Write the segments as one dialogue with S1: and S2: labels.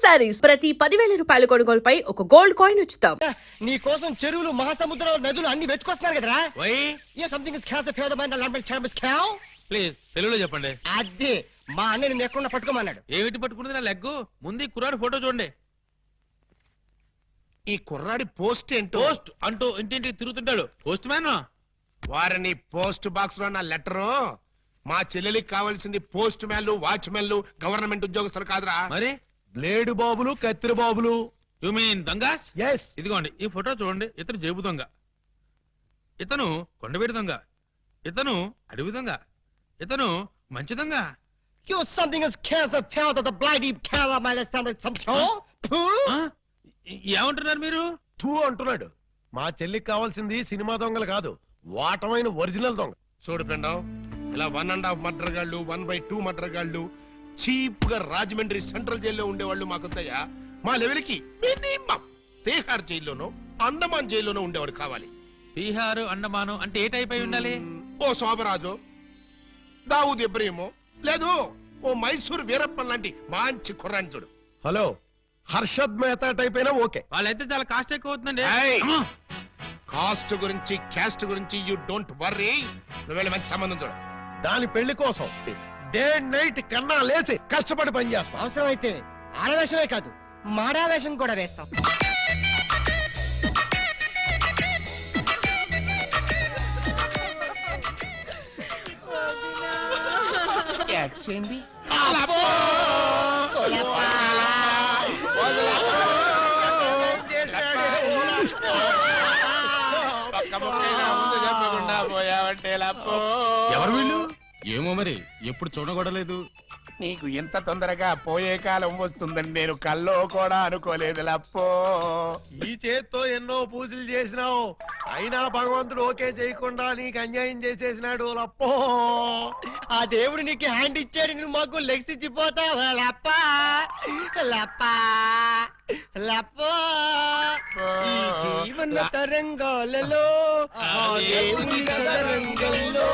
S1: శారీస్ ప్రతి 10,000 రూపాయల కొనుగోలుపై ఒక గోల్డ్ కాయిన్ ఉచితం.
S2: నీ కోసం చెరువులు మహాసముద్రాలు నదులు అన్ని వెతుకొస్తున్నారు కదరా. సంథింగ్ ఇస్ క్యాస్ ఫేవర్ మైండ్ లాంగ్వేజ్ చాంబస్ క్యావ్
S3: ప్లీజ్ తెలుగులో చెప్పండి.
S2: అదే మా అన్నని నేను ఎక్కడ పట్టుకోమన్నాడు.
S3: ఏమిటి పట్టుకున్నది నా లెగ్గు? ముందు ఈ కుర్రాడి ఫోటో చూడండి.
S4: ఈ కుర్రాడి పోస్ట్ ఏంటో.
S3: పోస్ట్ అంటూ ఇంటింటికి తిరుగుతుంటాడు. Postman.
S4: వారిని పోస్ట్ బాక్స్ లో నా లెటరు. మా చెల్లెలికి కావాల్సింది పోస్ట్ మ్యాన్లు, వాచ్మెన్లు, గవర్నమెంట్ ఉద్యోగస్తులు కాదురా.
S3: మరి
S5: బ్లేడు బాబులు, కత్తిరి బాబులు.
S3: యు మీన్ దొంగస్?
S5: ఎస్.
S3: ఇదిగోండి ఈ ఫోటో చూడండి. ఇతను జేబు దొంగ, ఇతను కొండవీడి దొంగ, ఇతను అడవి దొంగ, ఇతను మంచి దొంగ.
S2: You something is cast a pound of the bloody cow of my stomach some show.
S3: ఏమంటున్నారు మీరు?
S5: తూ అంటున్నాడు. మా చెల్లికి కావాల్సింది సినిమా దొంగలు కాదు, వాటమైన ఒరిజినల్ దొంగ.
S4: చూడు ఫ్రెండ్, ఇలా 1.5 మర్డర్ గాళ్ళు, 1/2 మర్డర్ గాళ్ళు చీప్ గా రాజమండ్రి సెంట్రల్ జైల్లో ఉండేవాళ్ళు మాకొద్దయ్యా. మా లెవెల్ కి మినిమం తీహార్ జైల్లోనో అండమాన్ జైల్లోనో ఉండేవాడు కావాలి.
S3: బీహారు అండమాను అంటే ఏ టైప్ అయి ఉండాలి?
S4: ఓ శోభరాజు, దావుద్ ఇబ్రహీము, లేదు ఓ మైసూర్ వీరప్పన్ లాంటి మంచి కుర్రాన్ని చూడు.
S5: హలో, హర్షద్ మెహతా టైప్ అయినా ఓకే.
S3: వాళ్ళైతే చాలా కాస్ట్ ఎక్కువ అవుతుందండి.
S4: కాస్ట్ గురించి క్యాస్ట్ గురించి యూ డోంట్ వర్రీ. నువ్వు మంచి సంబంధం చూడు.
S5: దాని పెళ్లి కోసం డే నైట్ కన్నా లేచి కష్టపడి పని చేస్తాం.
S2: అవసరం అయితే ఆడవేషమే కాదు మాడావేషం కూడా వేస్తాం.
S3: ఎవరు వీళ్ళు? ఏమో మరి, ఎప్పుడు చూడకూడలేదు.
S4: నీకు ఇంత తొందరగా పోయే కాలం వస్తుందని నేను కల్లో కూడా అనుకోలేదు లప్పో.
S5: ఈ చేత్తో ఎన్నో పూజలు చేసినావు, అయినా భగవంతుడు ఓకే చేయకుండా నీకు అన్యాయం చేసేసినాడు లప్పో.
S2: ఆ దేవుడు నీకు హ్యాండ్ ఇచ్చాడు, నువ్వు మాకు లెగ్స్ ఇచ్చిపోతావా లప్ప లప్ప లప్పో. ఈ జీవన తరంగాలలో ఆ దేవుని చదరంగంలో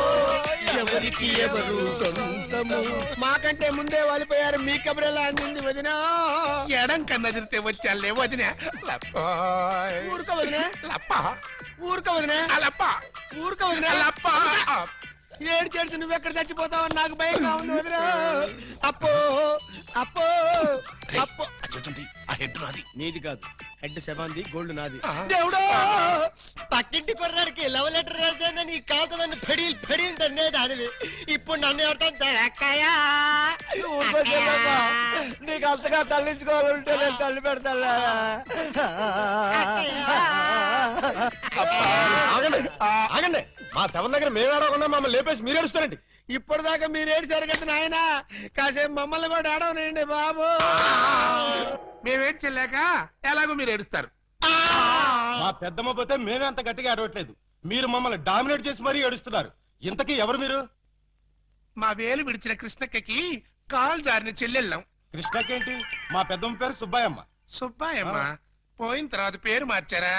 S2: ఎవరికి ఎవరు సొంతము. మాకంటే ముందే వాలిపోయారు, మీ కబరెలా అందింది వదినా.
S4: ఎడం కన్నా తిరితే వచ్చాలే వదిన.
S2: ఊరుక వదినా,
S4: లప్ప
S2: ఊరుక వదినా,
S4: లప్ప
S2: ఊరుక వదినా.
S4: లప్ప.
S2: ఏడ్చేడ్చి నువ్వెక్కడ చచ్చిపోతావు నాకు భయంగా ఉంది వదినా. అప్పో అప్పో అప్పో.
S4: ఆ హెడ్ నాది.
S2: నీది కాదు, హెడ్ శవాంది, గోల్డ్ నాది.
S4: దేవుడా,
S2: పక్కింటి కుర్రాడికి లవ్ లెటర్ రాశానని కాదు నన్ను ఫెడీల్ ఫెడీల్ తన్నే దానివి. ఇప్పుడు నన్ను ఎవరితో అక్కయ్యా నీకు అంతగా తల్లించుకోవాలంటే నేను తల్లి పెడతా.
S5: ఆగండి, మా శవం దగ్గర మేము ఏడవకుండా మమ్మల్ని లేపేసి మీరు ఏడుస్తారండి.
S2: ఇప్పటిదాకా మీరు ఏడిసారు కదా నాయన, కాసేపు మమ్మల్ని కూడా ఏడవనండి బాబు.
S4: మేమేం చెల్లాక ఎలాగో మీరు ఏడుస్తారు.
S5: మా పెద్దమ్మ పోతే మేమే అంత గట్టిగా ఏడవట్లేదు, మీరు మమ్మల్ని డామినేట్ చేసి మరీ ఏడుస్తున్నారు. ఇంతకీ ఎవరు మీరు?
S4: మా వేలు విడిచిన కృష్ణక్కకి కాల్ జారిన చెల్లెళ్ళం.
S5: కృష్ణకేంటి? మా పెద్దమ్మ పేరు సుబ్బాయమ్మ.
S4: సుబ్బాయమ్మ పోయిన తర్వాత పేరు మార్చారా?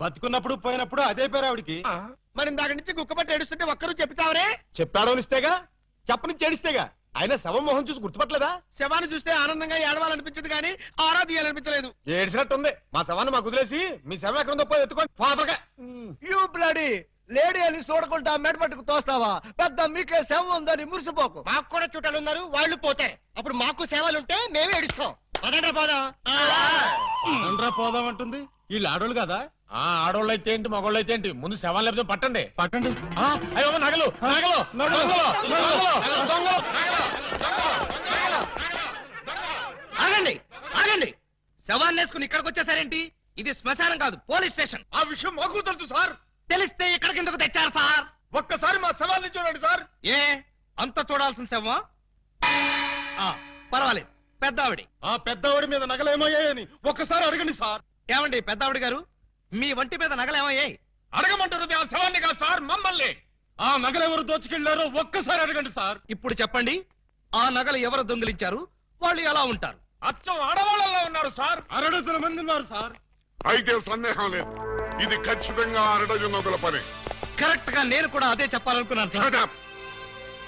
S5: బతుకున్నప్పుడు పోయినప్పుడు అదే పేరు ఆవిడికి.
S2: మరి ఇందాక నుంచి గుక్కపట్టి ఏడుస్తుంటే ఒక్కరు చెప్తావరే?
S5: చెప్పాడో ఇస్తేగా, చెప్పని చేడిస్తేగా. ఆయన శవం మొహం చూసి గుర్తుపట్టలేదా?
S2: శవాన్ని చూస్తే ఆనందంగా ఏడవాలనిపించదు కానీ ఆరా తీయాలనిపించలేదు.
S5: ఏడ్చినట్టుంది. మా శవాన్ని మాకు వదిలేసి మీ శవం ఎక్కడ ఉందో పోయి ఎత్తుకోండి ఫాదర్గా.
S2: యూ బ్లడీ లేడీ అని చూడకుండా మెడపట్టుకు తోస్తావా? పెద్ద మీకే సేవ ఉందని మురిసిపోకు. మాకు కూడా చుట్టాలు ఉన్నారు, వాళ్ళు పోతారు. అప్పుడు మాకు సేవలుంటే మేమే ఏడుస్తాం. అదండ్రా పోదాం.
S5: పోదాం అంటుంది. వీళ్ళు ఆడోళ్ళు కదా? ఆడోళ్ళు అయితే ఏంటి, మగోళ్ళు అయితే ఏంటి, ముందు శవాలు లేకపోతే పట్టండి పట్టండి. అయ్యో నగలు నగలు
S6: ఆగండి ఆగండి, శవాన్ని వేసుకుని ఇక్కడికి వచ్చేసారేంటి? ఇది శ్మశానం కాదు, పోలీస్ స్టేషన్.
S5: ఆ విషయం మాకు తెలుసు సార్.
S6: తెలిస్తే ఇక్కడికి ఎందుకు తెచ్చారు సార్?
S5: ఒక్కసారి మా శవాన్ని చూడండి సార్.
S6: ఏ అంత చూడాల్సిన శవం? పర్వాలేదు, పెద్దావిడి.
S5: ఆ పెద్దవాడి మీద నగలేమయ్యాయని ఒక్కసారి అడగండి సార్.
S6: ఏమండి పెద్దావిడి గారు, మీ వంటి మీద నగలేమయ్యాయి?
S5: అడగమంటారు ఆ శవాన్ని కాదు సార్, మమ్మల్ని. ఆ నగలెవరు దోచుకెళ్లారో ఒక్కసారి అడగండి సార్.
S6: ఇప్పుడు చెప్పండి, ఆ నగలు ఎవరు దొంగిలించారు, వాళ్ళు ఎలా ఉంటారు?
S5: అచ్చం ఆడవాళ్ళలో ఉన్నారు సార్. 6 మంది ఉన్నారు సార్.
S7: అయితే సందేహం లేదు, ఇది ఖచ్చితంగా 2 డజన్ల పని.
S6: కరెక్ట్ గా నేను కూడా అదే చెప్పాలనుకున్నాను సార్.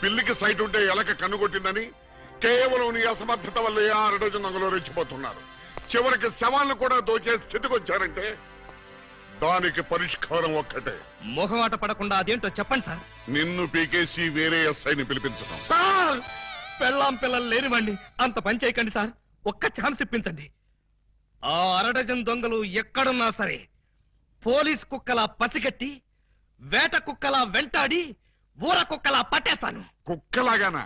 S7: పిల్లికి సైట్ ఉంటే ఎలక కన్నుకొట్టిందని కేవలం నీ అసమర్థత వల్ల 6 డజన్ నగలు రెచ్చిపోతున్నారు. చివరికి శవాలను కూడా దోచే స్థితికి వచ్చారంటే దానికి పరిష్కారం ఒక్కటే.
S6: మొహమాట పడకుండా అదేంటో చెప్పండి సార్.
S7: నిన్ను పీకేసి వేరే ఎస్ఐని పిలిపించడం.
S6: సార్ పెళ్ళాం పిల్లలు లేనివ్వండి, అంత పని చేయకండి సార్. ఒక్క ఛాన్స్ ఇప్పించండి. ఆ అరడజన్ దొంగలు ఎక్కడున్నా సరే పోలీస్ కుక్కలా పసిగట్టి, వేట కుక్కలా వెంటాడి, ఊర కుక్కలా పట్టేస్తాను.
S7: కుక్కలాగానా?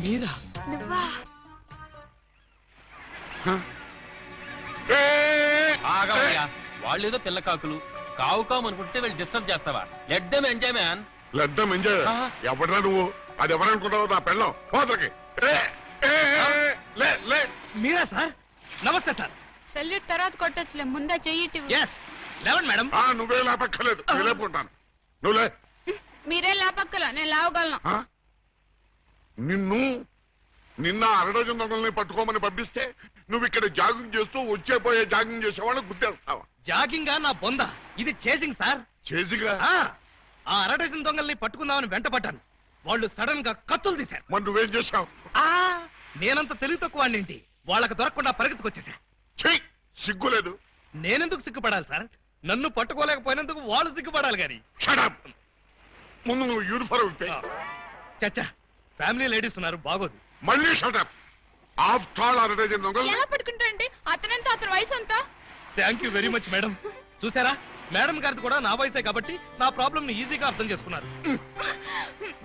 S6: మీరా?
S8: ఆగవయ్యా, వాళ్ళేదో పిల్లకాకులు కావు కావు అనుకుంటే వీళ్ళు డిస్టర్బ్ చేస్తావా? Let them enjoy man.
S7: లడ్డం ఎంజాయ్. ఎవడరా నువ్వు? అది ఎవరనుకున్నావు? నా పెళ్ళం పోతలకి.
S6: మీరా సార్? నమస్తే సార్.
S9: సెల్యూట్ తర్వాత కొట్టొచ్చులే, ముందే చెయ్యి
S6: ఎస్ లేవండి మేడం.
S7: నువ్వే లేపక్కర్లేదు, నేను లేపుకుంటాను. నువ్వులే.
S9: మీరే లాపక్కల, నేను లావగలను.
S7: నిన్న అరడజన్ దొంగల్ని పట్టుకోమని పంపిస్తే నువ్వు ఇక్కడ జాగింగ్ చేస్తూ వచ్చేపోయే జాగింగ్ చేసేవాళ్ళని గుర్తేస్తావా?
S6: జాగింగా నా బొంద, ఇది చేసింగ్ సార్.
S7: చేసిగా?
S6: ఆ అరడజన్ దొంగల్ని పట్టుకుందామని వెంటపడ్డాను. వాళ్ళు సడన్ గా కత్తులు తీశారు.
S7: మరి నువ్వేం చేశావు?
S6: నేనంత తెలివి తక్కువ వాడినేంటి, వాళ్ళకి దొరకకుండా పరిగెత్తుకొచ్చేసా.
S7: సిగ్గులేదు?
S6: నేనెందుకు సిగ్గుపడాలి సార్? నన్ను పట్టుకోలేకపోయినందుకు వాళ్ళు సిగ్గుపడాలి గాని.
S7: ముందు నువ్వు యూనిఫారం ఇప్పే.
S6: చచ్చా, ఫ్యామిలీ లేడీస్ ఉన్నారు, బాగోదు.
S7: మళ్ళీ షటప్. ఆఫ్టర్ ఆల్ అరడజన్ దొంగలు.
S9: ఎలా పట్టుకుంటారండి? అతనంతా అతని వయసు అంతా.
S6: Thank you very much madam. చూసారా, మేడం గారిది కూడా నా వయసే కాబట్టి నా ప్రాబ్లం ని ఈజీగా అర్థం చేసుకున్నారు.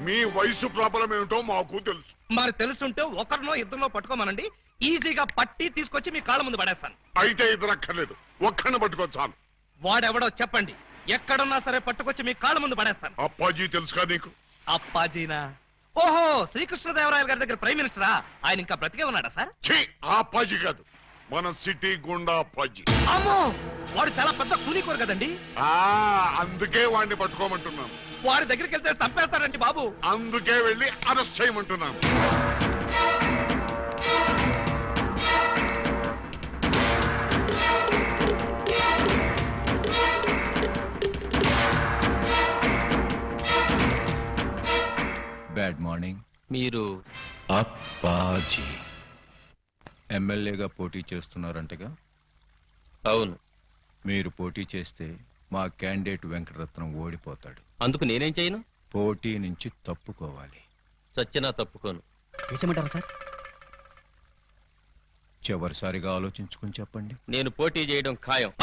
S7: మీ వయసు ప్రాబ్లం ఏమిటో మాకు తెలుసు.
S6: మరి తెలుసుంటే ఒకరినో ఇద్దరినో పట్టుకోమనండి, ఈజీగా పట్టి తీసుకొచ్చి మీ కాళ్ళ ముందు పడేస్తాను.
S7: అయితే ఇద్దరు అక్కర్లేదు, ఒక్కడిని పట్టుకోవచ్చాను.
S6: వాడెవడో చెప్పండి, ఎక్కడున్నా సరే పట్టుకొచ్చి మీ కాళ్ళ ముందు పడేస్తాను.
S7: అప్పాజీ తెలుసుగా నీకు?
S6: అప్పాజీనా? ఓహో, శ్రీకృష్ణదేవరాయల గారి దగ్గర ప్రైమ్ మినిస్టరా? ఆయన ఇంకా బ్రతికే ఉన్నాడా సార్?
S7: ఆ అప్పాజీ కాదు, మన సిటీ గుండా అప్పాజీ.
S6: అమ్మో, వాడు చాలా పెద్ద కూలీకోరు కదండి.
S7: అందుకే వాడిని పట్టుకోమంటున్నాను.
S6: వాడి దగ్గరికి వెళ్తే చంపేస్తాడండి బాబు.
S7: అందుకే వెళ్ళి అరెస్ట్ చేయమంటున్నాను.
S10: Bad morning.
S8: మీరు
S10: అప్పాజీ ఎమ్మెల్యేగా పోటీ చేస్తున్నారంటగా?
S8: అవును.
S10: మీరు పోటీ చేస్తే మా క్యాండిడేట్ వెంకటరత్నం ఓడిపోతాడు.
S8: అందుకు నేనేం చేయను?
S10: పోటీ నుంచి తప్పుకోవాలి.
S8: చచ్చినా తప్పుకోను.
S6: వేసమంటారా సార్?
S10: చివరిసారిగా ఆలోచించుకుని చెప్పండి.
S8: నేను పోటీ చేయడం ఖాయం.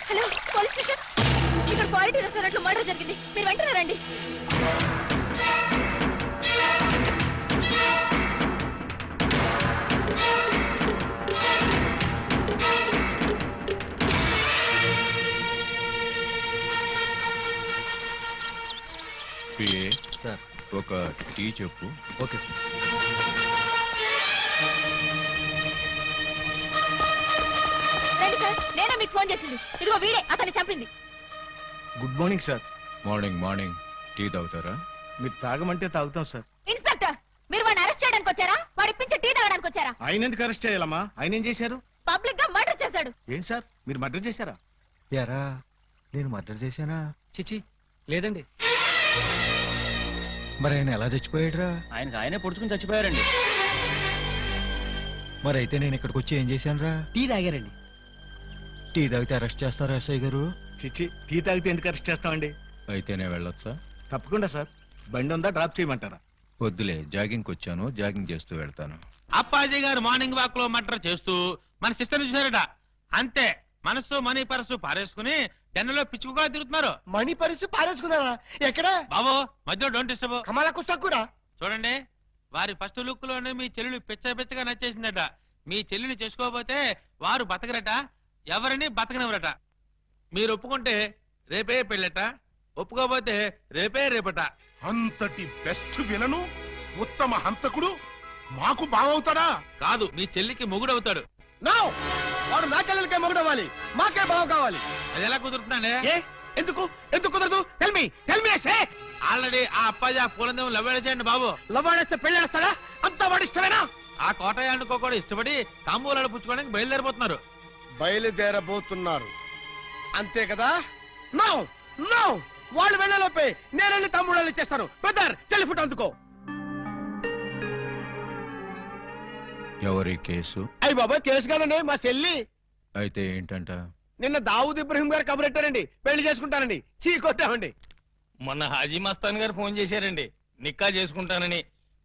S9: Hello, police station. ఇక్కడ క్వాలిటీ రెస్టారెంట్ లో మర్డర్ జరిగింది, మీరు వెంటనే రండి.
S10: పిఏ
S6: సార్,
S10: ఒక టీ చెప్పు.
S6: Okay sir.
S9: రండి సార్, నేనే మీకు ఫోన్ చేసింది. ఇదిగో వీడే అతన్ని చంపింది.
S5: Good morning sir.
S10: Morning morning. Tea తాగుతారా?
S5: మీరు తాగమంటే తాగుతాం సార్.
S9: ఇన్స్పెక్టర్, మీరు వాడిని అరెస్ట్ చేయడానికి వచ్చారా, వాడి ఇప్పించి టీ తాగడానికి వచ్చారా?
S5: ఆయన ఎందుకు అరెస్ట్ చేయాలమ్మా? ఆయన ఏం చేశారు?
S9: పబ్లిక్ గా మర్డర్ చేశాడు.
S5: ఏం సార్, మీరు మర్డర్ చేశారా?
S10: యారా, నేను మర్డర్ చేశానా?
S6: చిచి లేదండి.
S10: మరి ఆయన ఎలా చచ్చిపోయాడురా?
S6: ఆయనకు ఆయనే పొడుచుకుని చచ్చిపోయారండి.
S10: మరి అయితే నేను ఇక్కడికి వచ్చి ఏం చేశానురా?
S6: టీ తాగారండి.
S10: టీ తాగితే అరెస్ట్ చేస్తారా ఎస్ఐ గారు?
S5: చిచ్చి, టీ తాగితే ఎందుకు అరెస్ట్ చేస్తామండి?
S10: అయితే నేను వెళ్ళొచ్చా?
S5: తప్పకుండా సార్. బండి ఉందా, డ్రాప్ చేయమంటారా?
S10: వద్దులే, జాగింగ్కి వచ్చాను, జాగింగ్ చేస్తూ వెళ్తాను.
S3: అప్పాజీ గారు మార్నింగ్ వాక్ లో మర్డర్ చేస్తూ మన సిస్టర్ చూసారట. అంతే, మనసు మనీ పర్సు పారేసుకుని డెన్నలో పిచ్చుకుగా తిరుగుతున్నారు.
S2: మణి పరిస్థితి పారేసుకున్నారా? ఎక్కడ
S3: బాబు మధ్యలో డోంట్ డిస్టర్బ్.
S2: కమలకు తక్కురా.
S3: చూడండి, వారి ఫస్ట్ లుక్ లోనే మీ చెల్లెలు పిచ్చగా నచ్చేసిందట. మీ చెల్లిని చేసుకోకపోతే వారు బతకరట, ఎవరిని బతకనివ్వరట. మీరు ఒప్పుకుంటే రేపే పెళ్ళట, ఒప్పుకోకపోతే రేపట.
S4: అంతటి బెస్ట్ విలను ఉత్తమ హంతకుడు మాకు బావవుతాడా?
S3: కాదు, మీ చెల్లికి మొగుడవుతాడు.
S2: నో, వాడు నా చెల్లెలకే మొగుడవ్వాలి, మాకే బావ కావాలి.
S3: అది ఎలా కుదురుతున్నానే?
S2: ఎందుకు కుదరదు?
S3: ఆల్రెడీ ఆ అప్పాజీ ఆ పూలందేమో లవ్వేసేయండి బాబు.
S2: లవ్వాడేస్తే పెళ్ళేస్తాడా? అంతా వాడి ఇష్టమేనా?
S3: ఆ కోటయ్యానుకో కూడా ఇష్టపడి తాంబూలాలు పుచ్చుకోవడానికి బయలుదేరిపోతున్నారు.
S2: బయలుదేరబోతున్నారు అంతే కదా? నో నో, వాళ్ళు వెళ్ళలోపే నేను వెళ్ళి తమ్ముళ్ళు ఇచ్చేస్తాను. బ్రదర్, చెల్లి ఫుట్ అందుకో.
S10: ఎవరి కేసు?
S2: అయ్యి బాబాయ్, కేసు కాదండి, మా చెల్లి.
S10: అయితే ఏంటంట?
S2: నిన్న దావూద్ ఇబ్రహీం గారు కబురెట్టారండి, పెళ్లి చేసుకుంటానండి. చీ కొట్టామండి.
S6: మొన్న హాజీ మస్తాన్ గారు ఫోన్ చేశారండి, నిక్కా చేసుకుంటానని.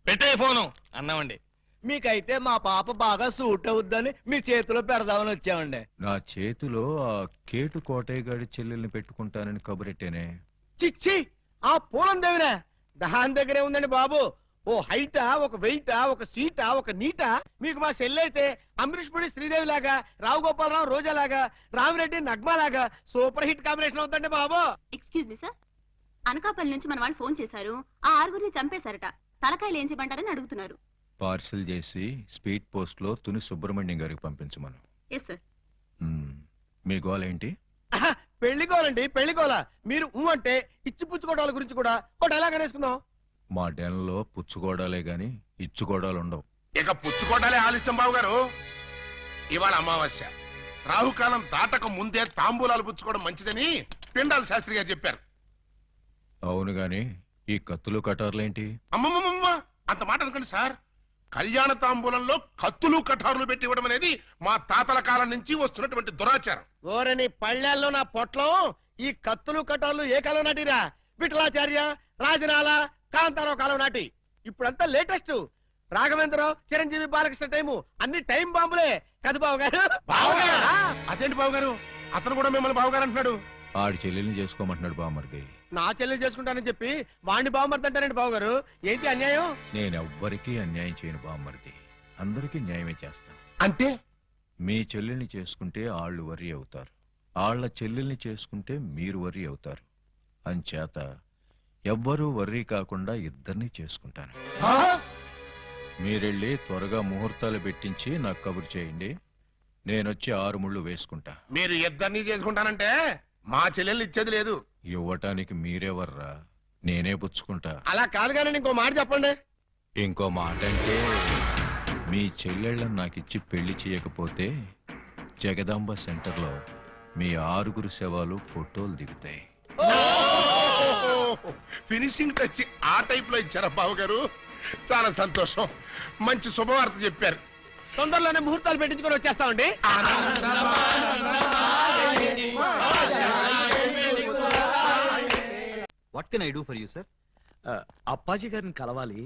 S6: పెట్టే ఫోను అన్నామండి.
S2: మీకైతే మా పాప బాగా సూట్ అవుద్దని మీ చేతిలో పెడదామని వచ్చామండి.
S10: నా చేతిలో ఆ కేటు కోటయ్య గారి చెల్లెల్ని పెట్టుకుంటానని కబురెట్టేనే.
S2: చిచ్చి, ఆ పూలం దేవిరా దాని దగ్గరే ఉందండి బాబు. ఓ హైటా, ఒక వెయిటా, ఒక సీటా, ఒక నీటా. మీకు మా చెల్లి అయితే అమరీష్ పుడి శ్రీదేవి లాగా, రావు గోపాలరావు రోజా లాగా, రామిరెడ్డి నగ్మా లాగా సూపర్ హిట్ కాంబినేషన్ అవుతుందండి బాబు.
S9: ఎక్స్క్యూజ్ మీ సార్, అనకాపల్లి నుంచి మన వాళ్ళు ఫోన్ చేశారు. ఆ 6గురిని చంపేశారట. తలకాయలు ఏం చేయమంటారని అడుగుతున్నారు.
S10: పార్సిల్ చేసి స్పీడ్ పోస్ట్ లో తుని సుబ్రహ్మణ్యం గారికి పంపించమను.
S9: Yes sir.
S10: మీ గోల్ ఏంటి?
S2: పెళ్లికోవాలండి, పెళ్లికోవాల. మీరు అంటే ఇచ్చి పుచ్చుకోవడాల గురించి కూడా ఒక డైలాగ్ అనేసుకుందాం.
S10: మా డెన్లో పుచ్చుకోవడాలే గాని ఇచ్చుకోవడాలు ఉండవు.
S4: ఇక పుచ్చుకోటాలే ఆలస్యం బాబు గారు. ఇవాళ అమావాస్య, రాహుకాలం దాటక ముందే తాంబూలాలు పుచ్చుకోవడం మంచిదని పిండాల శాస్త్రి గారు చెప్పారు.
S10: అవును గాని ఈ కత్తులు కటార్లేంటి?
S4: అమ్మమ్మమ్మ, అంత మాట అనుకోండి సార్. కళ్యాణ తాంబూలంలో కత్తులు కఠారులు పెట్టి ఇవ్వడం అనేది మా తాతల కాలం నుంచి వస్తున్నటువంటి దురాచారం.
S2: ఓరని పళ్ళెల్లో నా పొట్లం. ఈ కత్తులు కటార్లు ఏ కాలం నాటిరా? విఠలాచార్య, రాజనాల, కాంతారావు కాలం నాటి. ఇప్పుడంతా లేటెస్ట్. రాఘవేంద్రరావు, చిరంజీవి, బాలకృష్ణ టైము అన్ని టైం బాంబులే కదా బాబు గారు?
S4: అదేంటి బాబు గారు, అతను కూడా మిమ్మల్ని బావగారు అంటున్నాడు.
S10: ఆడి చెల్లెల్ని చేసుకోమంటున్నాడు బామర్ది.
S2: నా చెల్లి చేసుకుంటానని చెప్పి వాణ్ణి బాగుమర్దంటారండి బాబు గారు. ఏంటి అన్యాయం?
S10: నేనెవ్వరికీ అన్యాయం చేయను బామర్ది, అందరికీ న్యాయమే చేస్తాను.
S4: అంటే
S10: మీ చెల్లెల్ని చేసుకుంటే ఆళ్ళు వర్రీ అవుతారు, ఆళ్ల చెల్లెల్ని చేసుకుంటే మీరు వర్రీ అవుతారు. అంచేత ఎవ్వరూ వర్రీ కాకుండా ఇద్దరిని చేసుకుంటాను. మీరెళ్ళి త్వరగా ముహూర్తాలు పెట్టించి నాకు కబురు చేయండి. నేనొచ్చి 6 ముళ్ళు వేసుకుంటా.
S4: మీరు ఇద్దరిని చేసుకుంటానంటే మా చెల్లెల్ని ఇచ్చేది లేదు.
S10: ఇవ్వటానికి మీరెవర్రా, నేనే పుచ్చుకుంటా.
S2: అలా కాదు కానీ ఇంకో మాట చెప్పండి.
S10: ఇంకో మాట అంటే మీ చెల్లెళ్ళని నాకిచ్చి పెళ్లి చేయకపోతే జగదాంబ సెంటర్లో మీ 6గురు శవాలు ఫోటోలు దిగుతాయి.
S4: ఫినిషింగ్ టచ్ ఆ టైప్ లో ఇచ్చారా బాబు గారు? చాలా సంతోషం, మంచి శుభవార్త చెప్పారు.
S2: తొందరలోనే ముహూర్తాలు పెట్టించుకొని వచ్చేస్తామండి.
S10: What can I do for you sir?
S6: Appaji గారిని కలవాలి,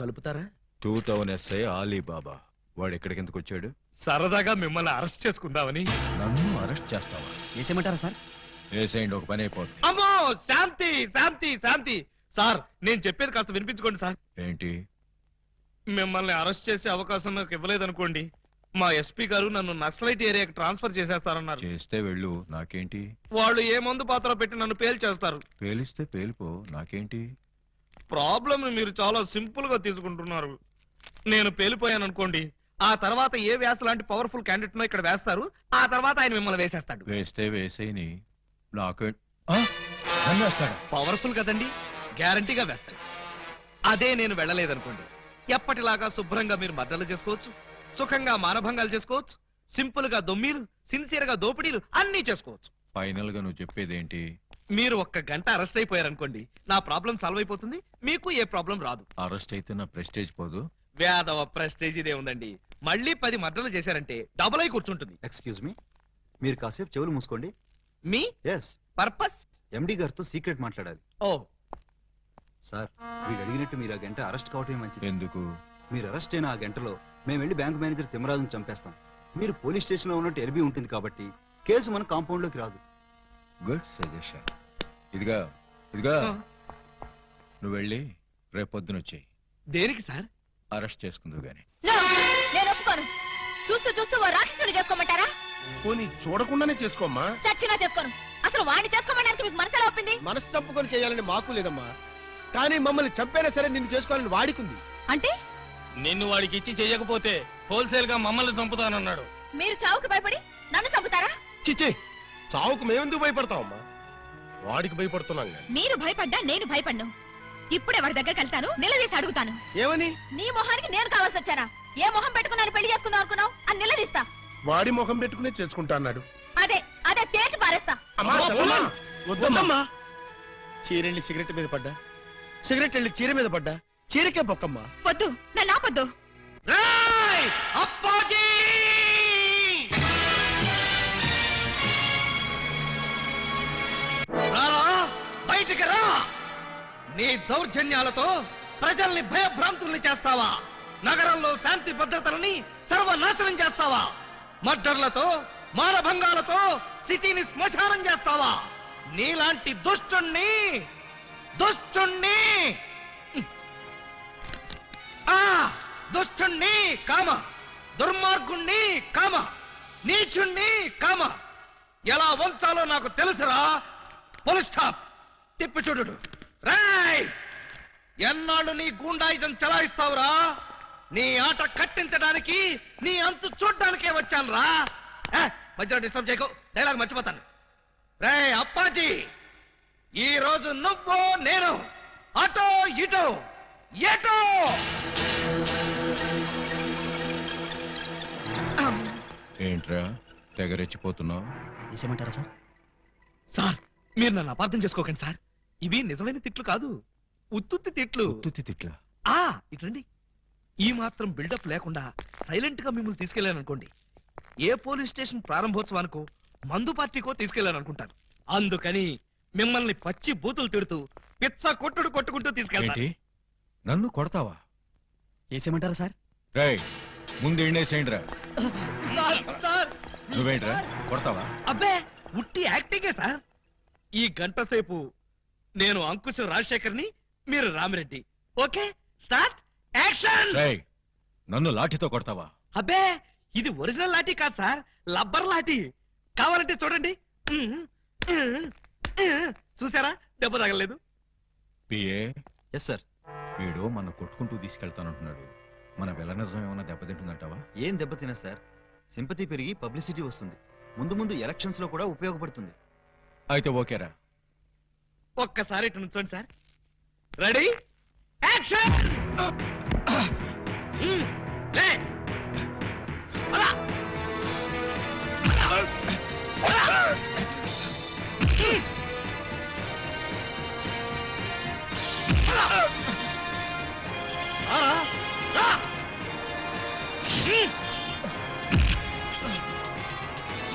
S6: కలుపుతారా?
S10: 2000 SI ఆలీబాబా వాడు ఎక్కడికెందుకు వచ్చాడు?
S6: సరదాగా మిమ్మల్ని అరెస్ట్ చేసుకుందామని.
S10: నన్ను అరెస్ట్ చేస్తావా?
S6: వేసేయమంటారా సార్?
S10: వేసేయండి, ఒక పని అయిపోద్ది.
S6: అమ్మో, శాంతి శాంతి శాంతి. సార్, నేను చెప్పేది కాస్త వినిపించుకోండి సార్.
S10: ఏంటి?
S6: మిమ్మల్ని అరెస్ట్ చేసే అవకాశం నాకు ఇవ్వలేదనుకోండి, మా ఎస్పీ గారు నన్ను నక్సలైట్ ఏరియాకి ట్రాన్స్ఫర్ చేసేస్తారన్నారు.
S10: చేస్తే వెళ్ళు, నాకేంటి?
S6: వాళ్ళు ఏ మందు పాత్ర పెట్టి నన్ను పేల్చేస్తారు.
S10: పేలిస్తే పేలిపో, నాకేంటి?
S6: ప్రాబ్లం మీరు చాలా సింపుల్ గా తీసుకుంటున్నారు. నేను పేలిపోయాను అనుకోండి, ఆ తర్వాత ఏ వ్యాస లాంటి పవర్ఫుల్ క్యాండిడేట్ నో ఇక్కడ వేస్తారు, ఆ తర్వాత ఆయన మిమ్మల్ని వేసేస్తాడు.
S10: వేస్తే వేసేయని, నాకే నన్ను వేస్తాడు.
S6: పవర్ఫుల్ కదండి, గ్యారంటీగా వేస్తాడు. అదే నేను వెళ్ళలేదనుకోండి, ఎప్పటిలాగా శుభ్రంగా మీరు మర్డర్లు చేసుకోవచ్చు, సుఖంగా మానభంగాలు చేసుకోవచ్చు, సింపుల్ గా దొమ్మీలు, సిన్సియర్ గా దోపిడీలు అన్నీ చేసుకోవచ్చు.
S10: ఫైనల్ గా నువ్వు చెప్పేదేంటి?
S6: మీరు 1 గంట అరెస్ట్ అయిపోయారనుకోండి, నా ప్రాబ్లం సాల్వ్ అయిపోతుంది, మీకు ఏ ప్రాబ్లం రాదు.
S10: అరెస్ట్ అయితే నా ప్రెస్టేజ్ పోదు.
S6: వేదవ ప్రెస్టేజ్ ఇదే ఉందండి. మళ్ళీ 10 మర్డర్లు చేశారంటే డబుల్ అయి కూర్చుంటుంది.
S11: ఎక్స్క్యూజ్ మీ, మీరు కాసేపు చెవులు మూసుకోండి.
S6: Me
S11: yes,
S6: purpose?
S11: ఎండి గారితో సీక్రెట్ మాట్లాడాలి.
S6: ఓ
S11: సార్, మీరు అడిగినట్టు మీరు ఆ గంట అరెస్ట్ కావటమే మంచిది.
S10: ఎందుకు?
S11: మీరు అరెస్ట్ అయిన ఆ గంటలో మేము వెళ్ళి బ్యాంక్ మేనేజర్ తిమ్మరాజును చంపేస్తాం. మీరు పోలీస్ స్టేషన్ లో ఉన్నట్టు ఎల్బీ ఉంటుంది కాబట్టి కేసు మన కాంపౌండ్ లోకి రాదు.
S10: Good suggestion. ఇదిగా ఇదిగా నువ్వు వెళ్ళి రేపొద్దున వచ్చేయి.
S6: దేనికి సార్?
S10: అరెస్ట్ చేసుకుందువు గాని.
S9: నేను ఒప్పుకోను. చూస్తూ చూస్తూ ఓ రాక్షసుని చేసుకోమంటారా?
S4: పోనీ చూడకుండానే చేసుకోమ్మా.
S9: చచ్చినా చేసుకోను. అసలు వాడిని చేసుకోమడానికి మీకు మనసులో ఒప్పింది?
S2: మనసు తప్పుకొని చేయాలని మాకు లేదమ్మా, కానీ మమ్మల్ని చంపైనా సరే నిన్ను చేసుకోవాలని వాడికుంది.
S9: అంటే
S6: నిన్ను వాడికి ఇచ్చి చేయకపోతే హోల్సేల్ గా మమ్మల్ని చంపుతానన్నాడు.
S9: మీరు చావుకు భయపడి నన్ను చంపుతారా?
S5: చిచ్చి, చావుకు మేమెందుకు భయపడతామమ్మా? వాడికి భయపడుతున్నాం కానీ.
S9: మీరు భయపడ్డా నేను భయపడ్ను. ఇప్పుడే వాడి దగ్గరికి వెళ్తాను, నిలదీసి అడుగుతాను.
S2: ఏమని?
S9: నీ మొహానికి నేను కావాల్సి వచ్చానా? ఏ మొహం పెట్టుకున్నాను పెళ్లి చేసుకుందాం అనుకున్నావు అని నిలదీస్తా.
S4: వాడి ముఖం పెట్టుకునే చేసుకుంటా అన్నాడు.
S9: అదే అదే తేల్చి పారేస్తా.
S4: అమ్మా, చెల్లమ్మా.
S2: వద్దమ్మా. చీరెళ్ళి సిగరెట్ మీద పడ్డా, సిగరెట్ వెళ్ళి చీర మీద పడ్డా, చీరకే పొక్కమ్మా.
S9: వద్దు, నన్ను ఆపొద్దు.
S6: అప్పాజీ! రారా, బయటికి రా. నీ దౌర్జన్యాలతో ప్రజల్ని భయభ్రాంతుల్ని చేస్తావా? నగరంలో శాంతి భద్రతలని సర్వనాశనం చేస్తావా? మర్డర్లతో మానభంగాలతో సిటీని శ్మశానం చేస్తావా? నీలాంటి దుష్టుణ్ణి దుష్టుణ్ణి కామ, దుర్మార్గుణ్ణి కామ, నీచుణ్ణి కామ ఎలా వంచాలో నాకు తెలుసురా. Full stop. తిప్పి చూడు. రాయ్, ఎన్నాళ్ళు నీ గూండాయిజం చలాయిస్తావురా? నీ ఆట కట్టించడానికి, నీ అంతు చూడ్డానికే వచ్చాను రా. మధ్యలో డిస్టర్బ్ చేయకు, డైలాగ్ మర్చిపోతాను. రే అప్పాజీ, ఈ రోజు నువ్వు నేను అటో ఇటో ఎటో.
S10: ఏంట్రా తెగరెచ్చిపోతున్నావు?
S11: వేసేమంటారా సార్?
S6: సార్, మీరు నన్ను అపార్థం చేసుకోకండి సార్. ఇవి నిజమైన తిట్లు కాదు, ఉత్తుత్తి తిట్లు.
S10: ఉత్తుత్తి తిట్లా?
S6: ఇట్లండి. ఈ మాత్రం బిల్డప్ లేకుండా సైలెంట్ గా మిమ్మల్ని తీసుకెళ్లాననుకోండి, ఏ పోలీస్ స్టేషన్ ప్రారంభోత్సవానికో మందు పార్టీకో తీసుకెళ్లాననుకుంటాను. అందుకని మిమ్మల్ని పచ్చి బూతులు తిడుతూ పిచ్చ కొట్టుకుంటూ తీసుకెళ్తాను.
S10: నన్ను కొడతావా?
S11: వేసేమంటారా సార్?
S10: రేయ్, ముందు ఎండేసేయండిరా.
S6: సార్,
S10: నువ్వేంట్రా కొడతావా?
S6: అబ్బే, ఉట్టి యాక్టింగే సార్. ఈ గంట సేపు నేను అంకుశ్ రాజశేఖర్ని, మీరు రామిరెడ్డి. Okay, start action.
S10: రేయ్, నన్ను లాఠీతో కొడతావా?
S6: అబ్బే, ఇది ఒరిజినల్ లాఠీ కాదు సార్, లబ్బర్ లాఠీ. కావాలంటే చూడండి. చూసారా, దెబ్బ తగలేదు.
S10: PA,
S11: yes sir.
S10: వీడు మన కొట్టుకుంటూ తీసుకెళ్తానంటున్నాడు. మన వెలనిజం ఏమైనా దెబ్బతింటుందంటావా?
S11: ఏం దెబ్బతినా సార్, సింపతి పెరిగి పబ్లిసిటీ వస్తుంది. ముందు ముందు ఎలక్షన్స్ లో కూడా ఉపయోగపడుతుంది.
S10: అయితే ఓకేరా.
S6: ఒక్కసారి ఇటు నుంచోండి సార్. Ready action. లే, అలా.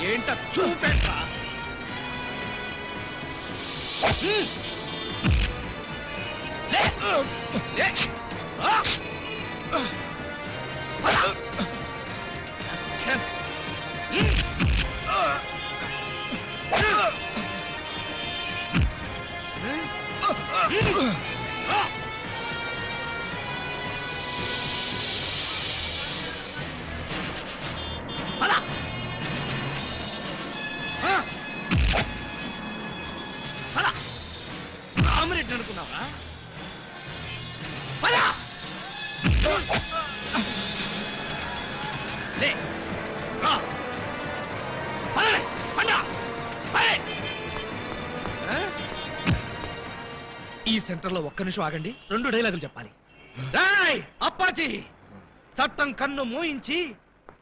S6: ఏంట చూపెట్ట. రామిరెడ్డి అనుకున్నావా? ఈ సెంటర్ లో ఒక్క నిమిషం ఆగండి, 2 డైలాగులు చెప్పాలి. రాయ్ అప్పాజీ, చట్టం కన్ను మూయించి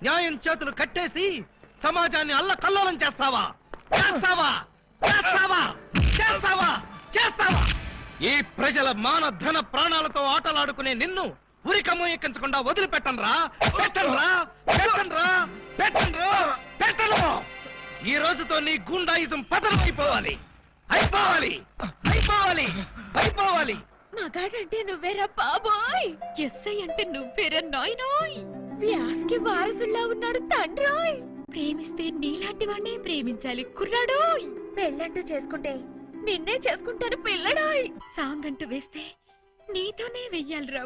S6: న్యాయం చేతులు కట్టేసి సమాజాన్ని అల్లకల్లోలం చేస్తావా? చేస్తావా? చేస్తావా? చేస్తావా? చేస్తావా? ఈ ప్రజల మాన ధన ప్రాణాలతో ఆటలాడుకునే నిన్ను ఉరికమ్మ ఎక్కించకుండా వదిలిపెట్టనురా. పెట్టనురా, పెట్టనురా, పెట్టనురా, పెట్టను. ఈ రోజుతో నీ గుండాయిజం పతనం అయిపోవాలి. అయిపోవాలి, అయిపోవాలి, అయిపోవాలి.
S9: మగాడంటే నువ్వేరా బాబోయ్, ఎస్ఐ అంటే నువ్వేరా నాయనోయ్. వ్యాస్కి వారసుల్లా ఉన్నాడు తండ్రోయ్. ప్రేమిస్తే నీలాంటి వాడినే ప్రేమించాలి కుర్రాడోయ్. పెళ్ళంటూ చేసుకుంటే నిన్నే చేసుకుంటాను పిల్లడోయ్. సాంగ్ అంటూ వేస్తే నీతోనే వెయ్యాలిరా